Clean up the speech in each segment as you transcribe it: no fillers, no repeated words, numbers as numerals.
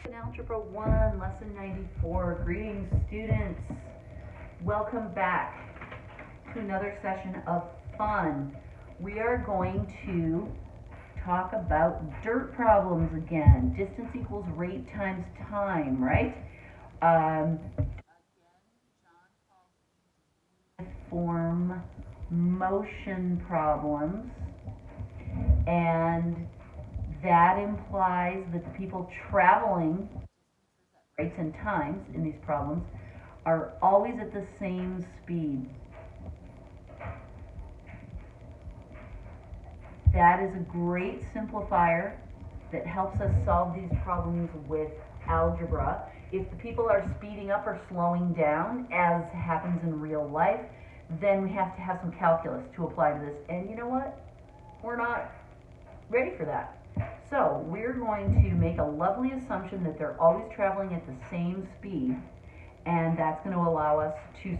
In Algebra 1, Lesson 94. Greetings, students. Welcome back to another session of fun. We are going to talk about dirt problems again. Distance equals rate times time, right? Form motion problems, and that implies that the people traveling rates and times in these problems are always at the same speed. That is a great simplifier that helps us solve these problems with algebra. If the people are speeding up or slowing down, as happens in real life, then we have to have some calculus to apply to this. And you know what? We're not ready for that. So we're going to make a lovely assumption that they're always traveling at the same speed, and that's going to allow us to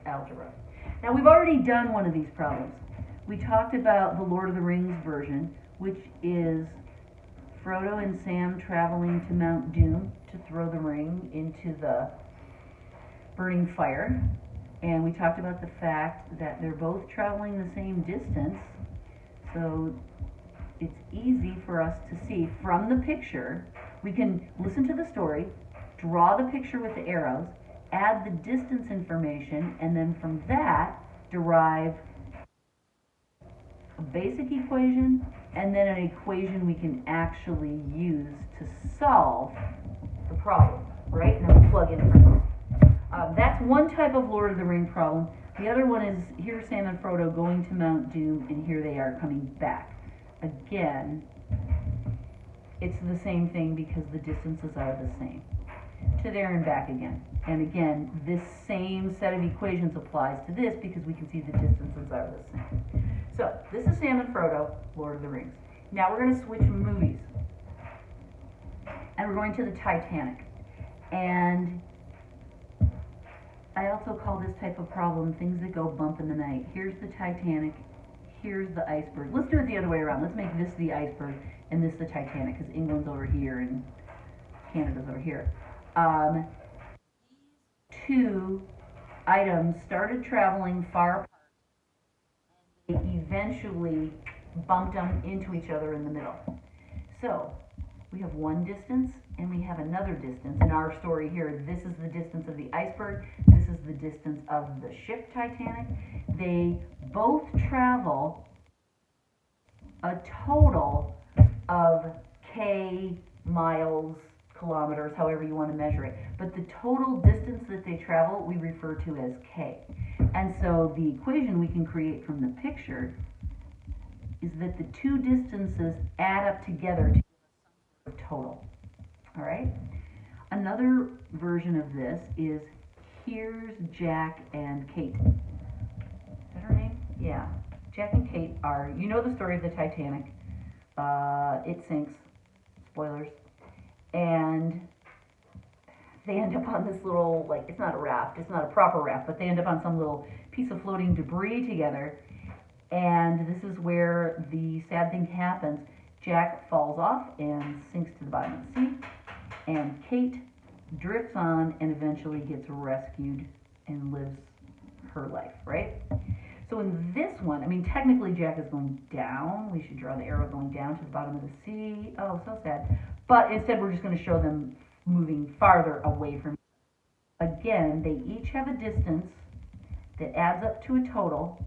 solve algebra. Now, we've already done one of these problems. We talked about the Lord of the Rings version, which is Frodo and Sam traveling to Mount Doom to throw the ring into the burning fire. And we talked about the fact that they're both traveling the same distance, so it's easy for us to see from the picture. We can listen to the story, draw the picture with the arrows, add the distance information, and then from that derive a basic equation and then an equation we can actually use to solve the problem, right? And then we plug in from there. That's one type of Lord of the Ring problem. The other one is, here's Sam and Frodo going to Mount Doom, and here they are coming back. Again, it's the same thing because the distances are the same. To there and back again. And again, this same set of equations applies to this because we can see the distances are the same. So, this is Sam and Frodo, Lord of the Rings. Now we're going to switch movies. And we're going to the Titanic. And I also call this type of problem things that go bump in the night. Here's the Titanic. Here's the iceberg. Let's do it the other way around. Let's make this the iceberg and this the Titanic, because England's over here and Canada's over here. Two items started traveling far apart. They eventually bumped them into each other in the middle. So we have one distance and we have another distance. In our story here, this is the distance of the iceberg. This is the distance of the ship Titanic. They both travel a total of k miles, kilometers, however you want to measure it. But the total distance that they travel, we refer to as k. And so the equation we can create from the picture is that the two distances add up together to give us some sort of total. All right? Another version of this is, here's Jack and Kate. Is that her name? Yeah. Jack and Kate are, you know the story of the Titanic. It sinks. Spoilers. And they end up on this little, like, it's not a raft, it's not a proper raft, but they end up on some little piece of floating debris together. And this is where the sad thing happens. Jack falls off and sinks to the bottom of the sea. And Kate drifts on and eventually gets rescued and lives her life, right? So in this one, I mean, technically Jack is going down. We should draw the arrow going down to the bottom of the sea. Oh, so sad. But instead, we're just going to show them moving farther away from each other. Again, they each have a distance that adds up to a total.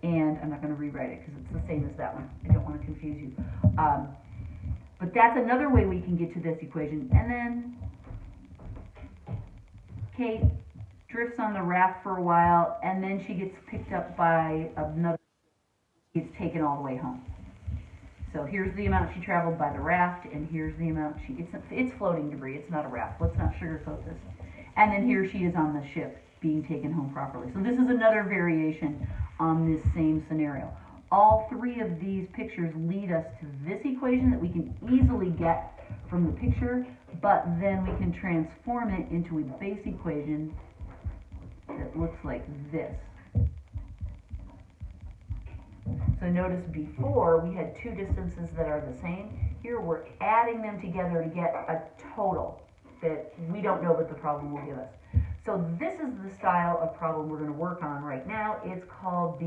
And I'm not going to rewrite it because it's the same as that one. I don't want to confuse you. But that's another way we can get to this equation. And then Kate drifts on the raft for a while, and then she gets picked up by another, gets taken all the way home. So here's the amount she traveled by the raft, and here's the amount it's floating debris, it's not a raft. Let's not sugarcoat this. And then here she is on the ship being taken home properly. So this is another variation on this same scenario. All three of these pictures lead us to this equation that we can easily get from the picture, but then we can transform it into a base equation that looks like this. So notice before we had two distances that are the same. Here we're adding them together to get a total that we don't know what the problem will give us. So this is the style of problem we're going to work on right now. It's called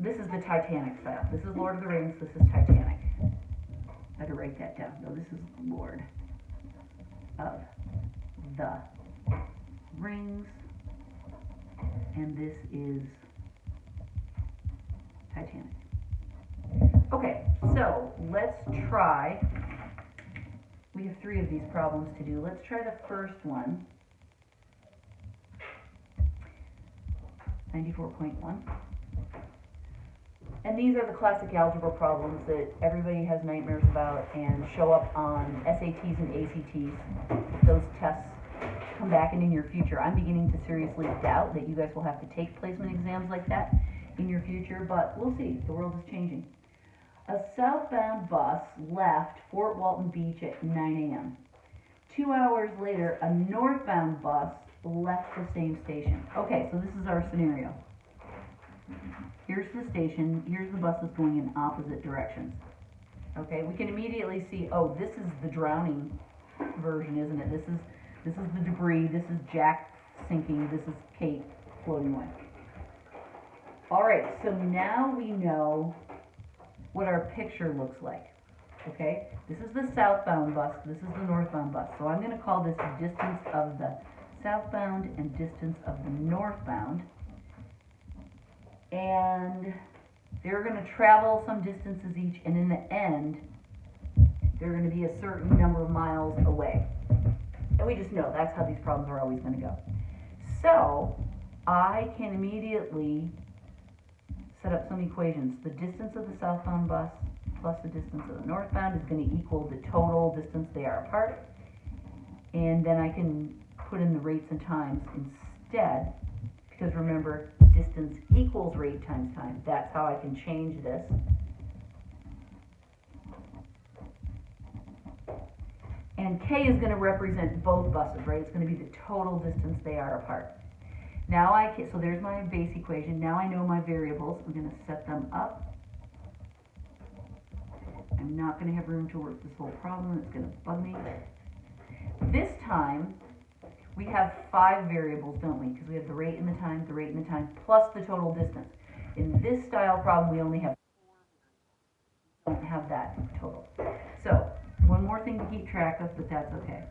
this is the Titanic style. This is Lord of the Rings, this is Titanic. I had to write that down. No, this is Lord of the Rings, and this is Titanic. Okay, so let's try, we have 3 of these problems to do. Let's try the first one, 94.1. And these are the classic algebra problems that everybody has nightmares about and show up on SATs and ACTs. Those tests come back in your future. I'm beginning to seriously doubt that you guys will have to take placement exams like that in your future, but we'll see. The world is changing. A southbound bus left Fort Walton Beach at 9 a.m. 2 hours later, a northbound bus left the same station. Okay, so this is our scenario. Here's the station, here's the buses going in opposite directions. Okay, we can immediately see, oh, this is the drowning version, isn't it? This is the debris, this is Jack sinking, this is Kate floating away. Alright, so now we know what our picture looks like. Okay, this is the southbound bus, this is the northbound bus. So I'm going to call this distance of the southbound and distance of the northbound. And they're going to travel some distances each, and in the end, they're going to be a certain number of miles away. And we just know that's how these problems are always going to go. So I can immediately set up some equations. The distance of the southbound bus plus the distance of the northbound is going to equal the total distance they are apart. And then I can put in the rates and times instead, because remember, distance equals rate times time. That's how I can change this. And K is going to represent both buses, right? It's going to be the total distance they are apart. Now so there's my base equation. Now I know my variables. I'm going to set them up. I'm not going to have room to work this whole problem. It's going to bug me. This time, we have 5 variables, don't we? Because we have the rate and the time, plus the total distance. In this style problem, we only have 4. We don't have that total. So, one more thing to keep track of, but that's okay.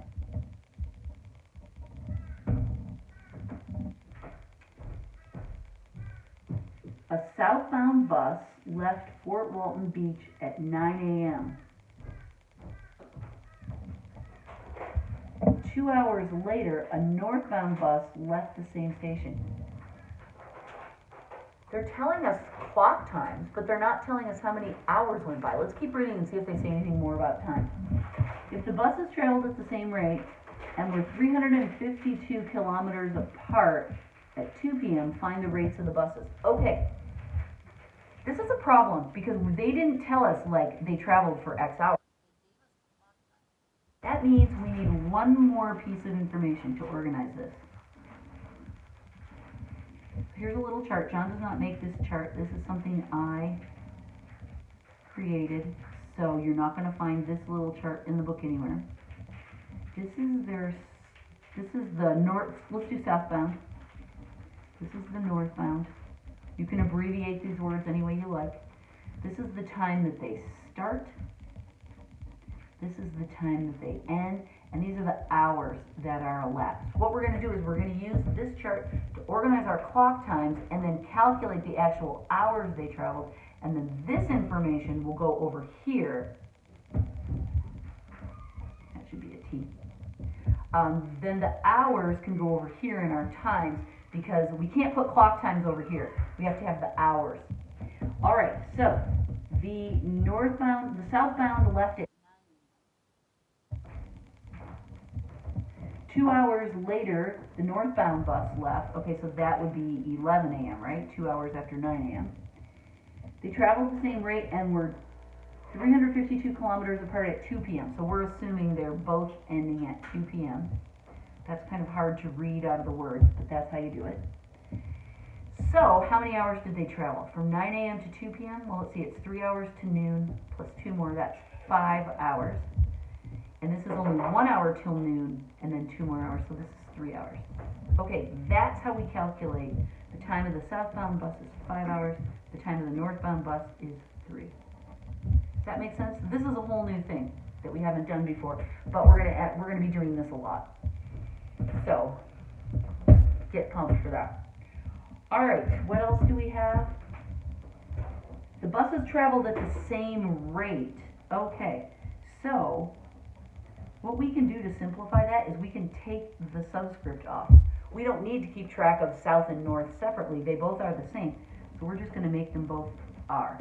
A southbound bus left Fort Walton Beach at 9 a.m. 2 hours later, a northbound bus left the same station. They're telling us clock times, but they're not telling us how many hours went by. Let's keep reading and see if they say anything more about time. If the buses traveled at the same rate and were 352 kilometers apart at 2 p.m., find the rates of the buses. Okay, this is a problem because they didn't tell us like they traveled for X hours. That means we need one more piece of information to organize this. Here's a little chart. John does not make this chart. This is something I created, so you're not going to find this little chart in the book anywhere. This is the north, let's do southbound. This is the northbound. You can abbreviate these words any way you like. This is the time that they start. This is the time that they end, and these are the hours that are elapsed. What we're going to do is we're going to use this chart to organize our clock times and then calculate the actual hours they traveled, and then this information will go over here. That should be a T. Then the hours can go over here in our times because we can't put clock times over here. We have to have the hours. All right, so the southbound left at 2 hours later, the northbound bus left. Okay, so that would be 11 a.m., right? 2 hours after 9 a.m. They traveled the same rate and were 352 kilometers apart at 2 p.m. So we're assuming they're both ending at 2 p.m. That's kind of hard to read out of the words, but that's how you do it. So how many hours did they travel? From 9 a.m. to 2 p.m.? Well, let's see, it's 3 hours to noon plus 2 more, that's 5 hours. And this is only 1 hour till noon and then 2 more hours, so this is 3 hours. Okay, that's how we calculate the time of the southbound bus is 5 hours, the time of the northbound bus is 3. Does that make sense? This is a whole new thing that we haven't done before, but we're gonna be doing this a lot. So get pumped for that. All right, what else do we have? The buses traveled at the same rate. Okay, so what we can do to simplify that is we can take the subscript off. We don't need to keep track of south and north separately. They both are the same. So we're just going to make them both R.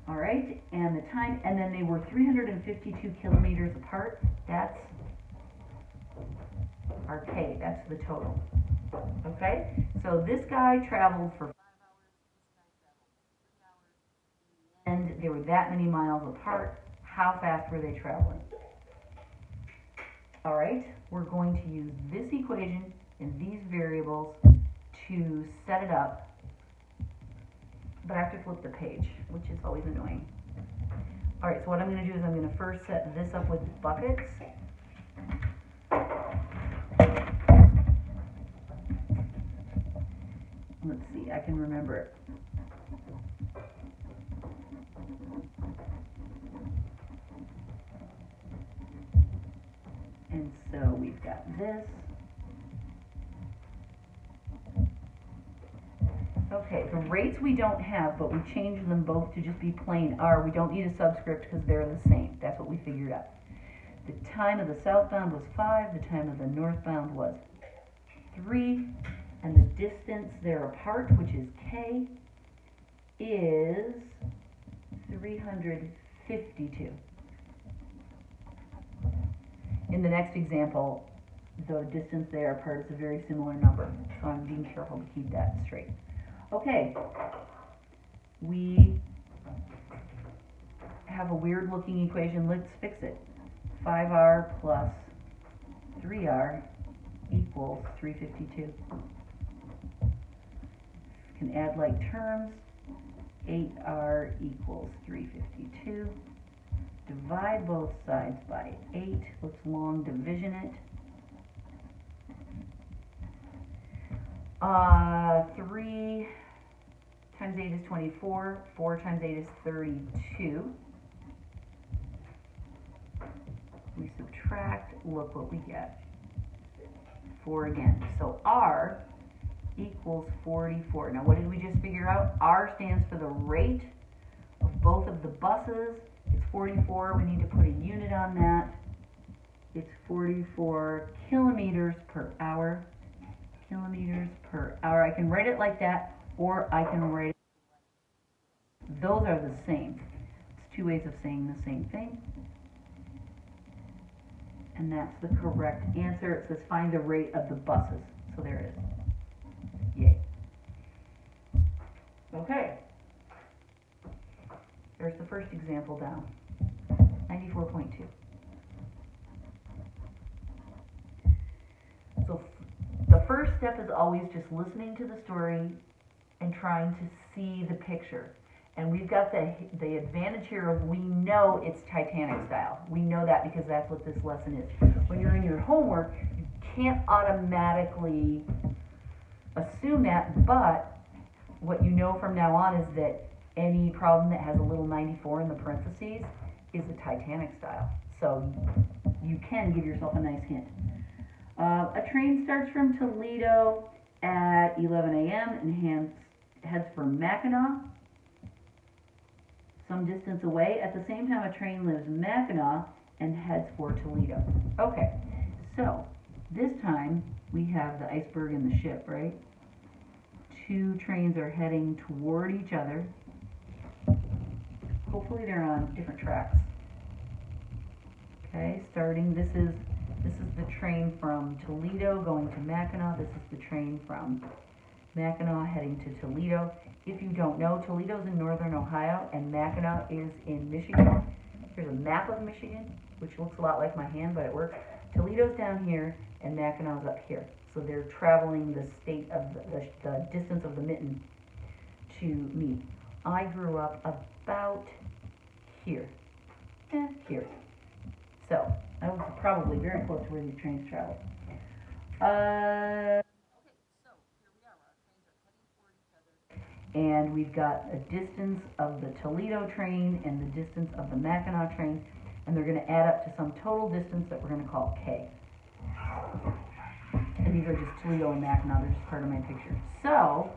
All right, and the time, and then they were 352 kilometers apart. That's our K, that's the total. Okay, so this guy traveled for 5 hours, this guy traveled 3 hours, and they were that many miles apart. How fast were they traveling? All right, we're going to use this equation and these variables to set it up, but I have to flip the page, which is always annoying. All right, so what I'm going to do is I'm going to first set this up with buckets. Let's see, I can remember it. And so we've got this. Okay, the rates we don't have, but we changed them both to just be plain R. We don't need a subscript because they're the same. That's what we figured out. The time of the southbound was 5, the time of the northbound was 3, and the distance they're apart, which is K, is 352. In the next example, the distance they are apart is a very similar number, so I'm being careful to keep that straight. Okay, we have a weird looking equation. Let's fix it. 5R plus 3R equals 352. Can add like terms. 8R equals 352. Divide both sides by 8. Let's long division it. 3 times 8 is 24. 4 times 8 is 32. We subtract, look what we get. 4 again. So R equals 44. Now what did we just figure out? R stands for the rate of both of the buses. It's 44. We need to put a unit on that. It's 44 kilometers per hour. Kilometers per hour. I can write it like that, or I can write it. Those are the same. It's two ways of saying the same thing. And that's the correct answer. It says find the rate of the buses. So there it is. Yay. Okay. There's the first example down. 94.2. So the first step is always just listening to the story and trying to see the picture. And we've got the advantage here of we know it's Titanic style. We know that because that's what this lesson is. When you're in your homework, you can't automatically assume that, but what you know from now on is that any problem that has a little 94 in the parentheses is a Titanic style. So you can give yourself a nice hint. A train starts from Toledo at 11 a.m. and heads for Mackinac, some distance away. At the same time, a train leaves Mackinac and heads for Toledo. Okay, so this time we have the iceberg and the ship, right? Two trains are heading toward each other. Hopefully they're on different tracks. Okay, starting, this is the train from Toledo going to Mackinac. This is the train from Mackinac heading to Toledo. If you don't know, Toledo's in northern Ohio and Mackinac is in Michigan. Here's a map of Michigan, which looks a lot like my hand, but it works. Toledo's down here and Mackinac's up here. So So they're traveling the state of the distance of the mitten to meet. I grew up about here. Here. So I was probably very close to where these trains travel. And we've got a distance of the Toledo train and the distance of the Mackinac train, and they're going to add up to some total distance that we're going to call K. And these are just Toledo and Mackinac, they're just part of my picture. So,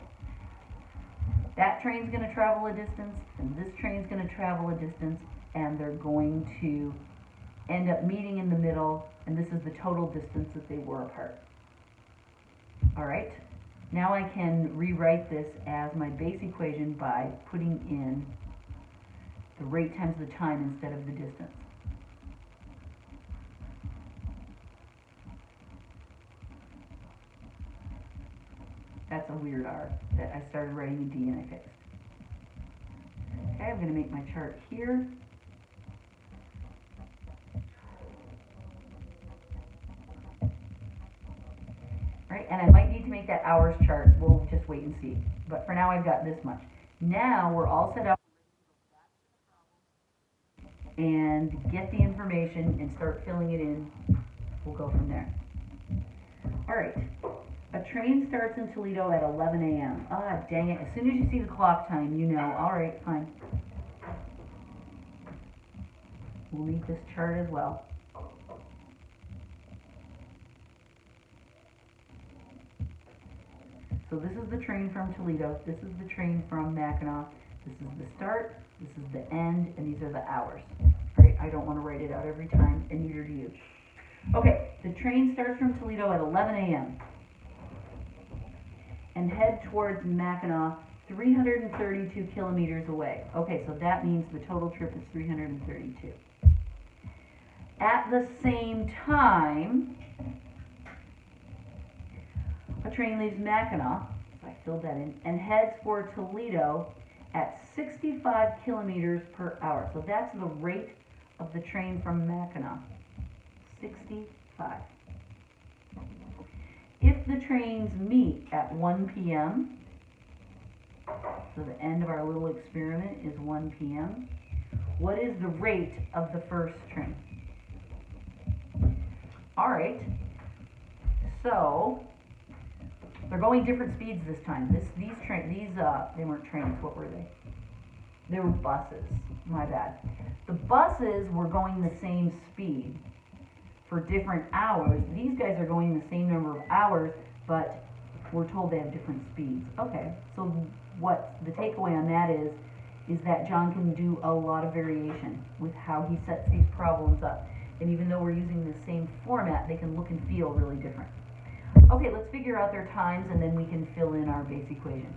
that train's going to travel a distance, and this train's going to travel a distance, and they're going to end up meeting in the middle, and this is the total distance that they were apart. Alright, now I can rewrite this as my base equation by putting in the rate times the time instead of the distance. That's a weird R that I started writing a D and I fixed. Okay, I'm going to make my chart here. Right, and I might need to make that hours chart. We'll just wait and see. But for now, I've got this much. Now we're all set up and get the information and start filling it in. We'll go from there. All right. A train starts in Toledo at 11 a.m. Ah, dang it. As soon as you see the clock time, you know. All right, fine. We'll need this chart as well. So this is the train from Toledo. This is the train from Mackinac. This is the start. This is the end. And these are the hours. All right, I don't want to write it out every time, and neither do you. Okay, the train starts from Toledo at 11 a.m. and head towards Mackinac 332 kilometers away. Okay, so that means the total trip is 332. At the same time, a train leaves Mackinac, so I filled that in, and heads for Toledo at 65 kilometers per hour. So that's the rate of the train from Mackinac, 65. If the trains meet at 1 p.m., so the end of our little experiment is 1 p.m., what is the rate of the first train? All right, so they're going different speeds this time. They weren't trains, what were they? They were buses, my bad. The buses were going the same speed for different hours. These guys are going the same number of hours, but we're told they have different speeds. Okay, so what the takeaway on that is that John can do a lot of variation with how he sets these problems up. And even though we're using the same format, they can look and feel really different. Okay, let's figure out their times and then we can fill in our base equation.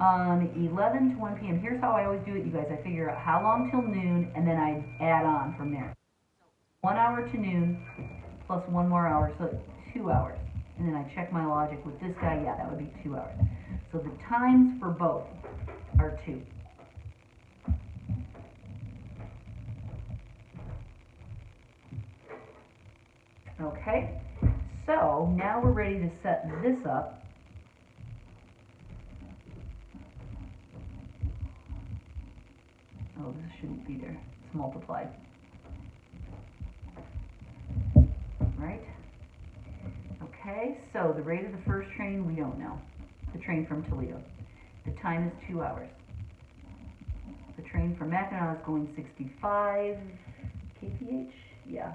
11 to 1 p.m. Here's how I always do it, you guys. I figure out how long till noon and then I add on from there. 1 hour to noon plus 1 more hour, so 2 hours. And then I check my logic with this guy. Yeah, that would be 2 hours. So the times for both are 2. Okay, so now we're ready to set this up. Oh, this shouldn't be there. It's multiplied. Right? Okay, so the rate of the first train, we don't know. The train from Toledo. The time is 2 hours. The train from Mackinac is going 65 kph? Yeah.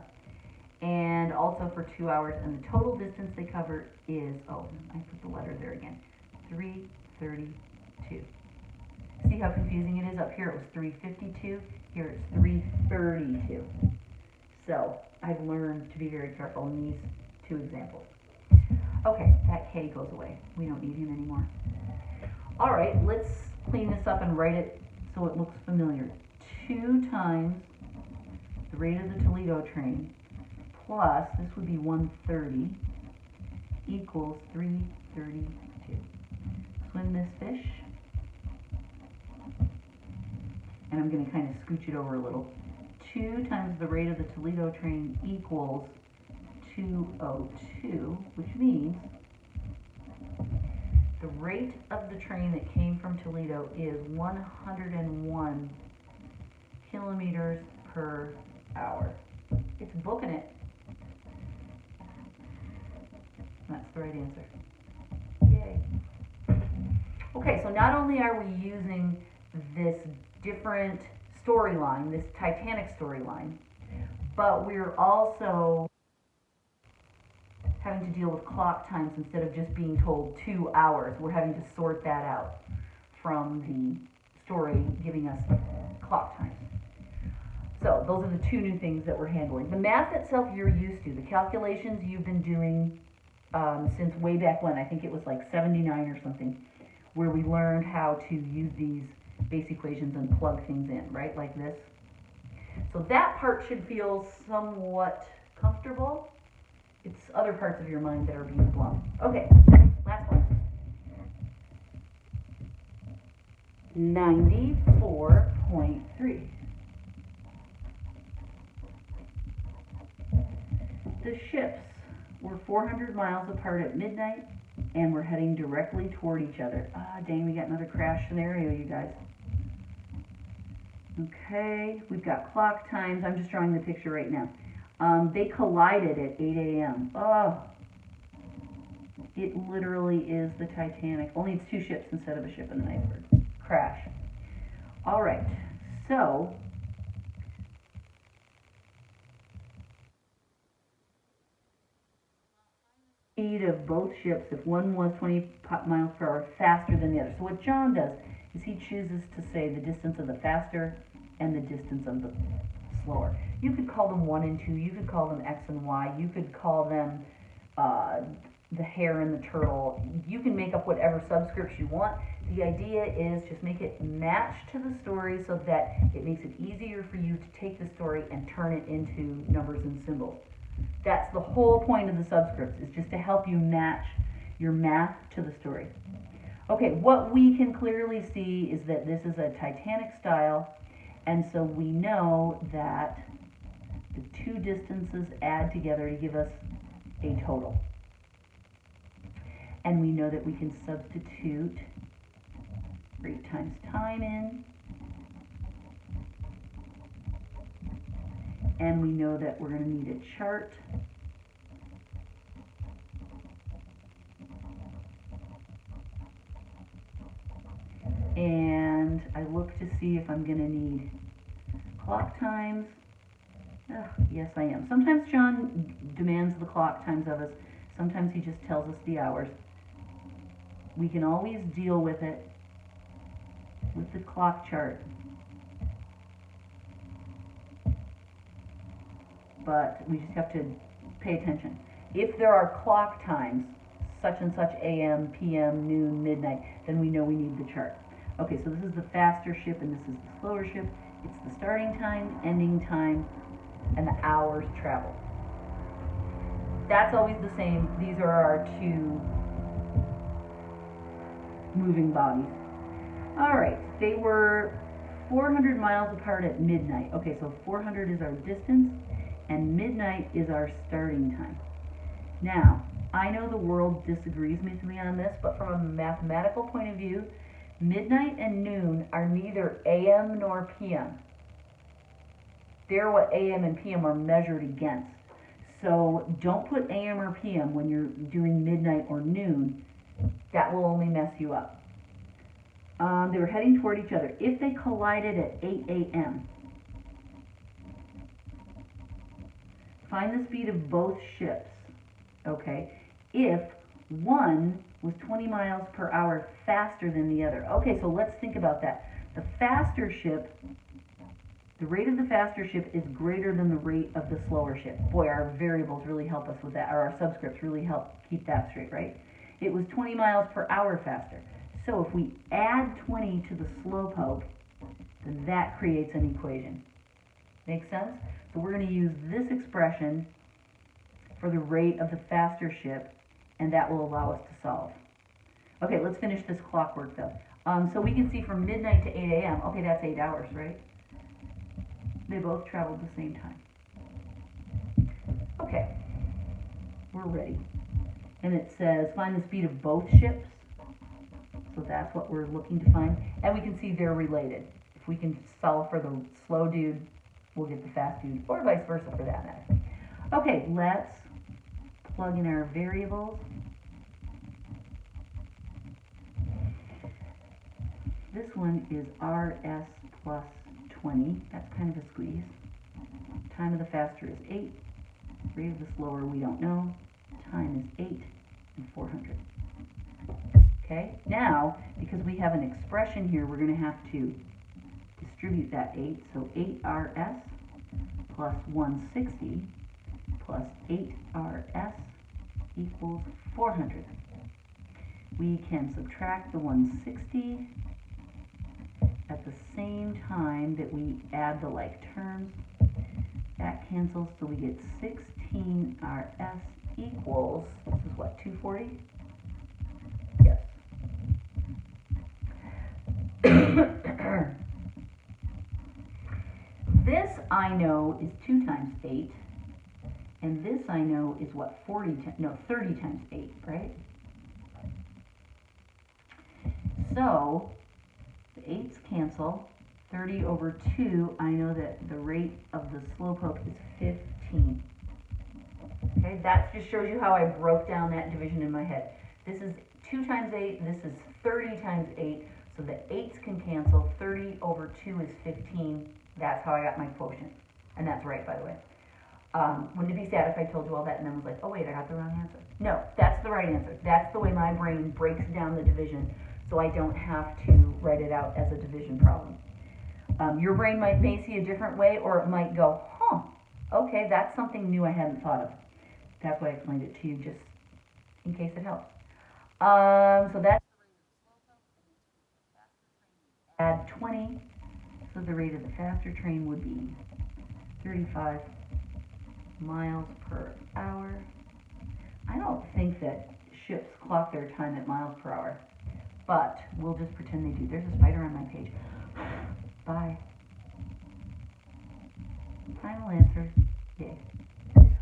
And also for 2 hours, and the total distance they cover is, oh, I put the letter there again, 332. See how confusing it is? Up here it was 352, here it's 332. So I've learned to be very careful in these two examples. Okay, that K goes away. We don't need him anymore. All right, let's clean this up and write it so it looks familiar. 2 times the rate of the Toledo train plus, this would be 130, equals 332. Swim this fish. And I'm going to kind of scooch it over a little. 2 times the rate of the Toledo train equals 202, which means The rate of the train that came from Toledo is 101 kilometers per hour. It's booking it. That's the right answer. Yay. Okay, so not only are we using this different storyline, this Titanic storyline, but we're also having to deal with clock times instead of just being told 2 hours. We're having to sort that out from the story giving us clock times. So those are the two new things that we're handling. The math itself you're used to. The calculations you've been doing since way back when. I think it was like 79 or something, where we learned how to use these base equations and plug things in, right, like this. So that part should feel somewhat comfortable. It's other parts of your mind that are being blown. Okay, last one. 94.3. The ships were 400 miles apart at midnight and we're heading directly toward each other. Ah, dang, we got another crash scenario, you guys. Okay, we've got clock times. I'm just drawing the picture right now. They collided at 8 a.m. Oh, it literally is the Titanic. Only it's two ships instead of a ship and an iceberg. Crash. All right, so speed of both ships, if one was 20 miles per hour faster than the other. So what John does is he chooses to say the distance of the faster and the distance of the slower. You could call them 1 and 2, you could call them X and Y, you could call them the hare and the turtle. You can make up whatever subscripts you want. The idea is just make it match to the story so that it makes it easier for you to take the story and turn it into numbers and symbols. That's the whole point of the subscripts, is just to help you match your math to the story. Okay, what we can clearly see is that this is a Titanic style, and so we know that the two distances add together to give us a total. And we know that we can substitute rate times time in, and we know that we're going to need a chart. And I look to see if I'm going to need clock times. Yes, I am. Sometimes John demands the clock times of us. Sometimes he just tells us the hours. We can always deal with it with the clock chart. But we just have to pay attention. If there are clock times, such and such AM, PM, noon, midnight, then we know we need the chart. Okay, so this is the faster ship and this is the slower ship. It's the starting time, ending time, and the hours traveled. That's always the same. These are our two moving bodies. All right, they were 400 miles apart at midnight. Okay, so 400 is our distance, and midnight is our starting time. Now, I know the world disagrees with me on this, but from a mathematical point of view, midnight and noon are neither AM nor PM. They're what AM and PM are measured against. So don't put AM or PM when you're doing midnight or noon. That will only mess you up. They were heading toward each other. If they collided at 8 a.m., find the speed of both ships. Okay, if one was 20 miles per hour faster than the other. Okay, so let's think about that. The faster ship, the rate of the faster ship is greater than the rate of the slower ship. Boy, our variables really help us with that, or our subscripts really help keep that straight, right? It was 20 miles per hour faster. So if we add 20 to the slope, then that creates an equation. Make sense? So we're going to use this expression for the rate of the faster ship, and that will allow us to solve. Okay, let's finish this clockwork though. So we can see from midnight to 8 a.m. Okay, that's 8 hours, right? They both traveled the same time. Okay, we're ready. And it says find the speed of both ships. So that's what we're looking to find. And we can see they're related. If we can solve for the slow dude, we'll get the fast dude, or vice versa for that matter. Okay, let's plug in our variables. This one is RS plus 20. That's kind of a squeeze. Time of the faster is 8. Rate of the slower we don't know. Time is 8 and 400. Okay, now, because we have an expression here, we're going to have to distribute that 8. So 8RS plus 160 plus 8RS equals 400. We can subtract the 160 at the same time that we add the like terms. That cancels, so we get 16RS equals, this is what, 240? Yes. This I know is 2 times 8, and this I know is what, 30 times 8, right? So, the 8's cancel. 30 over 2, I know that the rate of the slowpoke is 15. Okay, that just shows you how I broke down that division in my head. This is 2 times 8, this is 30 times 8, so the 8's can cancel. 30 over 2 is 15. That's how I got my quotient. And that's right, by the way. Wouldn't it be sad if I told you all that and then was like, oh wait, I got the wrong answer? No, that's the right answer. That's the way my brain breaks down the division, so I don't have to write it out as a division problem. Your brain may see a different way, or it might go, huh, okay, that's something new I hadn't thought of. That's why I explained it to you, just in case it helps. So that's add 20, so the rate of the faster train would be 35 miles per hour. I don't think that ships clock their time at miles per hour, but we'll just pretend they do. There's a spider on my page. Bye. Final answer, yay.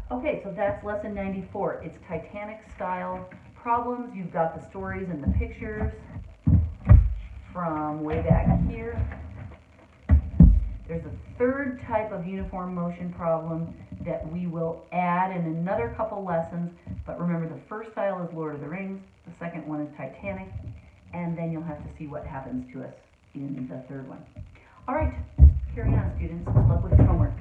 Okay, so that's lesson 94. It's Titanic style problems. You've got the stories and the pictures from way back here. There's a third type of uniform motion problem that we will add in another couple lessons, but remember the first style is Lord of the Rings, the second one is Titanic, and then you'll have to see what happens to us in the third one. All right, carry on, students. Good luck with your homework.